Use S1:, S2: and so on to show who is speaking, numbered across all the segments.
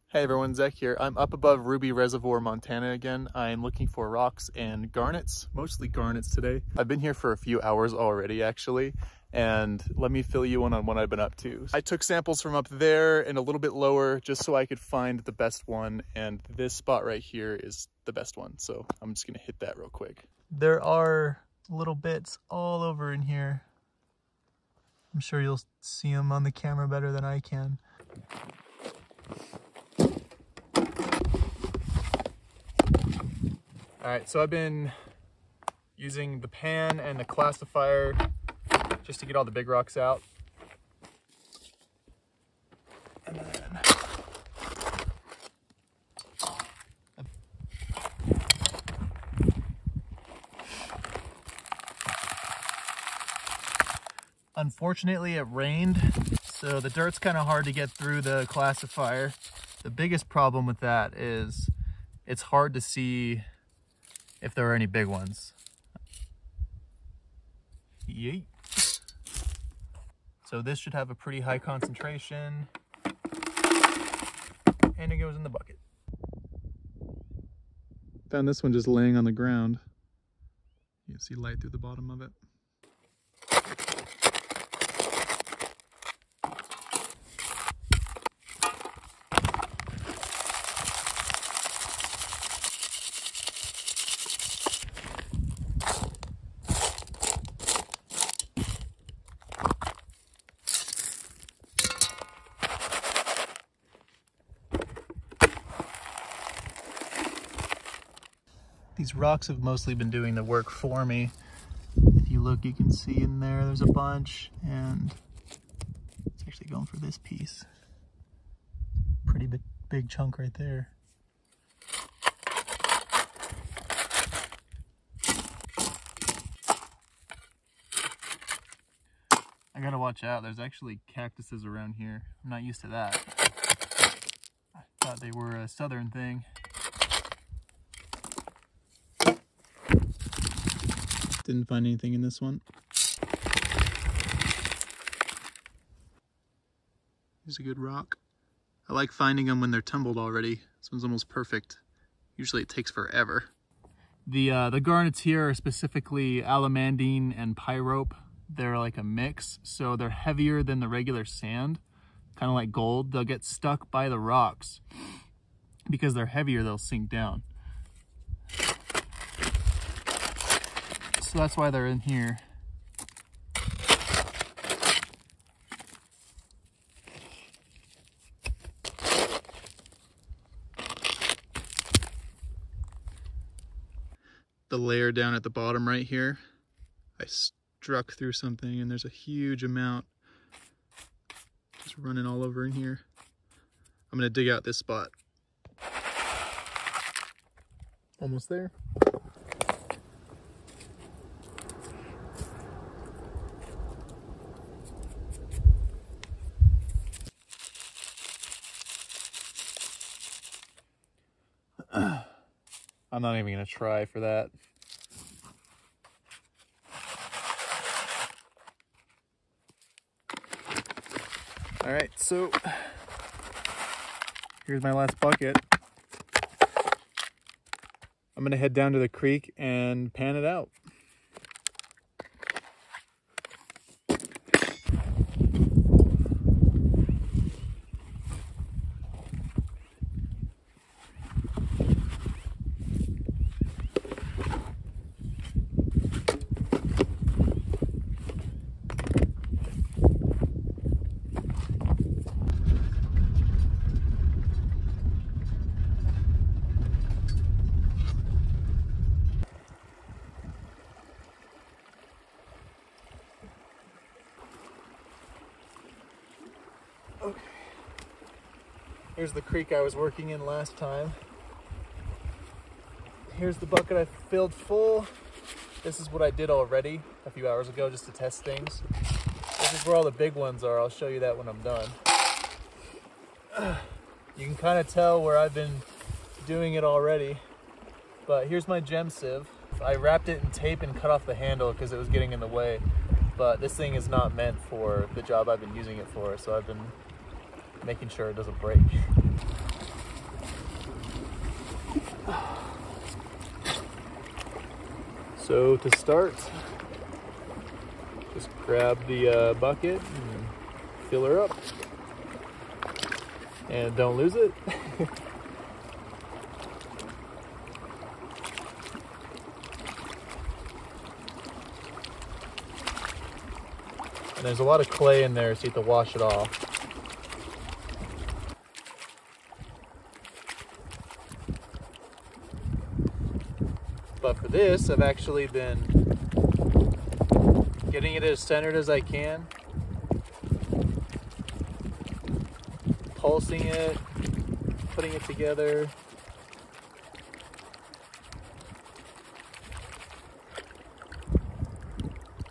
S1: Hey everyone, Zach here. I'm up above Ruby Reservoir, Montana again. I'm looking for rocks and garnets, mostly garnets today. I've been here for a few hours already actually, and let me fill you in on what I've been up to. I took samples from up there and a little bit lower just so I could find the best one, and this spot right here is the best one. So I'm just gonna hit that real quick. There are little bits all over in here. I'm sure you'll see them on the camera better than I can. All right, so I've been using the pan and the classifier just to get all the big rocks out. And then unfortunately it rained, so the dirt's kind of hard to get through the classifier. The biggest problem with that is it's hard to see if there are any big ones. Yeet. So this should have a pretty high concentration, and it goes in the bucket. Found this one just laying on the ground. You can see light through the bottom of it. These rocks have mostly been doing the work for me. If you look, you can see in there's a bunch, and it's actually going for this piece. Pretty big chunk right there. I gotta watch out, there's actually cactuses around here. I'm not used to that. I thought they were a southern thing. Didn't find anything in this one. Here's a good rock. I like finding them when they're tumbled already. This one's almost perfect. Usually it takes forever. The garnets here are specifically allemandine and pyrope. They're like a mix, so they're heavier than the regular sand, kind of like gold. They'll get stuck by the rocks. Because they're heavier, they'll sink down. So that's why they're in here. The layer down at the bottom right here, I struck through something and there's a huge amount just running all over in here. I'm gonna dig out this spot. Almost there. I'm not even gonna try for that. All right, so here's my last bucket. I'm gonna head down to the creek and pan it out. Okay, here's the creek I was working in last time. Here's the bucket I filled full. This is what I did already a few hours ago just to test things. This is where all the big ones are. I'll show you that when I'm done. You can kind of tell where I've been doing it already, but here's my gem sieve. I wrapped it in tape and cut off the handle because it was getting in the way. but this thing is not meant for the job I've been using it for, so I've been making sure it doesn't break. So to start, just grab the bucket and fill her up. And don't lose it. And there's a lot of clay in there, so you have to wash it off. But for this, I've actually been getting it as centered as I can, pulsing it, putting it together.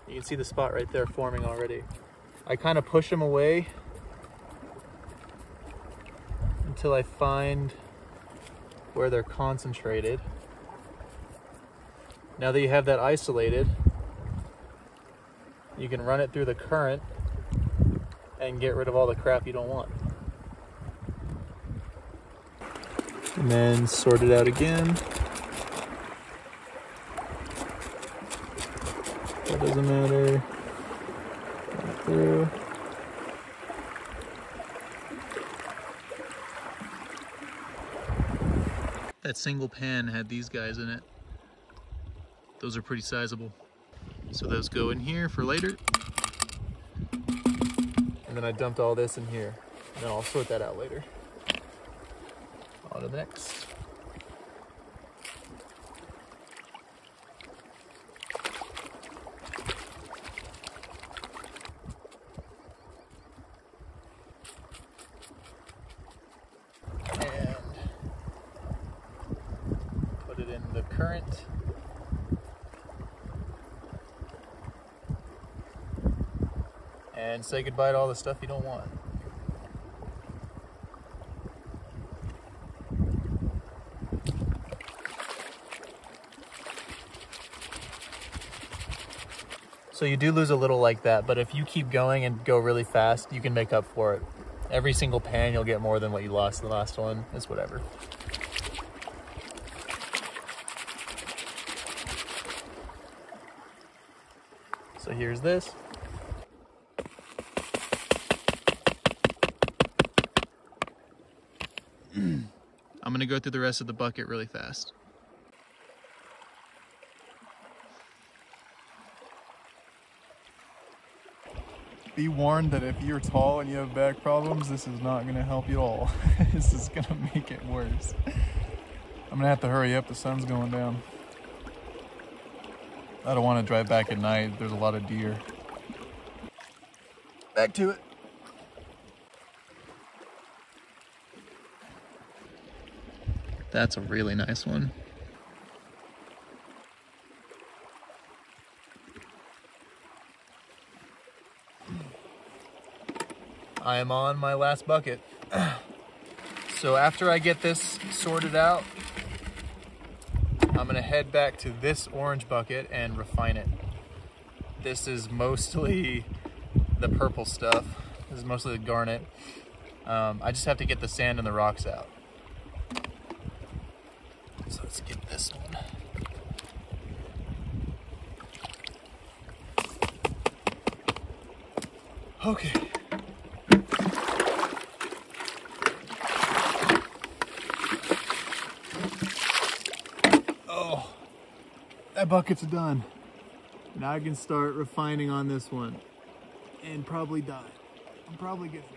S1: You can see the spot right there forming already. I kind of push them away until I find where they're concentrated. Now that you have that isolated, you can run it through the current and get rid of all the crap you don't want. And then sort it out again. That doesn't matter. Right through. That single pan had these guys in it. Those are pretty sizable. So those go in here for later. And then I dumped all this in here. And then I'll sort that out later. On to the next. And put it in the current. And say goodbye to all the stuff you don't want. So you do lose a little like that, but if you keep going and go really fast, you can make up for it. Every single pan, you'll get more than what you lost in the last one. It's whatever. So here's this. I'm gonna go through the rest of the bucket really fast. Be warned that if you're tall and you have back problems, this is not gonna help you at all. This is gonna make it worse. I'm gonna have to hurry up, the sun's going down. I don't wanna drive back at night, there's a lot of deer. Back to it. That's a really nice one. I am on my last bucket. So after I get this sorted out, I'm gonna head back to this orange bucket and refine it. This is mostly the purple stuff. This is mostly the garnet. I just have to get the sand and the rocks out. So let's get this one. Okay. Oh, that bucket's done. Now I can start refining on this one and probably die. I'm probably gonna die.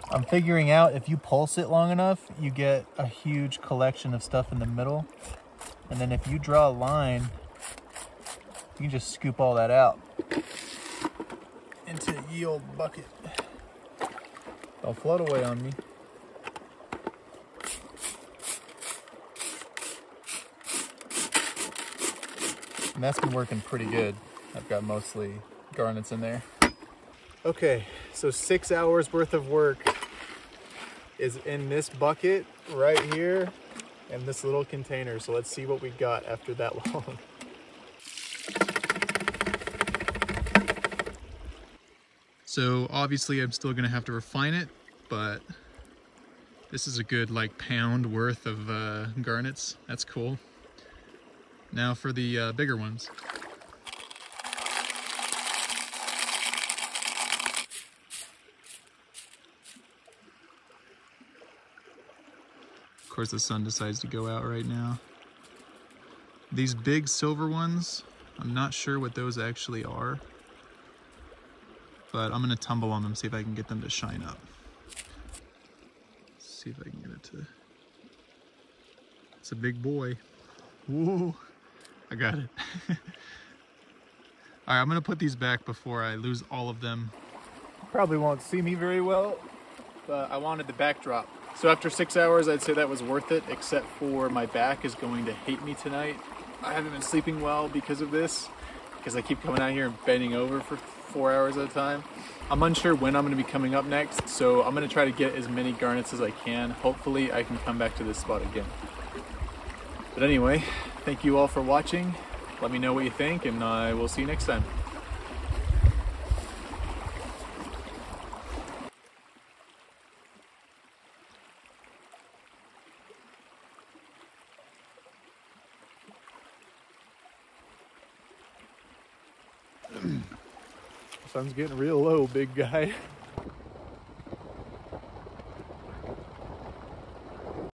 S1: I'm figuring out if you pulse it long enough, you get a huge collection of stuff in the middle. And then if you draw a line, you can just scoop all that out into ye old bucket. Don't float away on me. And that's been working pretty good. I've got mostly garnets in there. Okay, So 6 hours worth of work is in this bucket right here and this little container. So let's see what we got after that long. So obviously I'm still gonna have to refine it, but this is a good like pound worth of garnets. That's cool. Now for the bigger ones. Of course the sun decides to go out right now. These big silver ones, I'm not sure what those actually are, but I'm gonna tumble on them, see if I can get them to shine up. Let's see if I can get it to, it's a big boy. Whoa, I got it. All right, I'm gonna put these back before I lose all of them. Probably won't see me very well, but I wanted the backdrop. So after 6 hours, I'd say that was worth it, except for my back is going to hate me tonight. I haven't been sleeping well because of this, because I keep coming out here and bending over for 4 hours at a time. I'm unsure when I'm gonna be coming up next, so I'm gonna try to get as many garnets as I can. Hopefully I can come back to this spot again. But anyway, thank you all for watching. Let me know what you think, and I will see you next time. Sun's getting real low, big guy.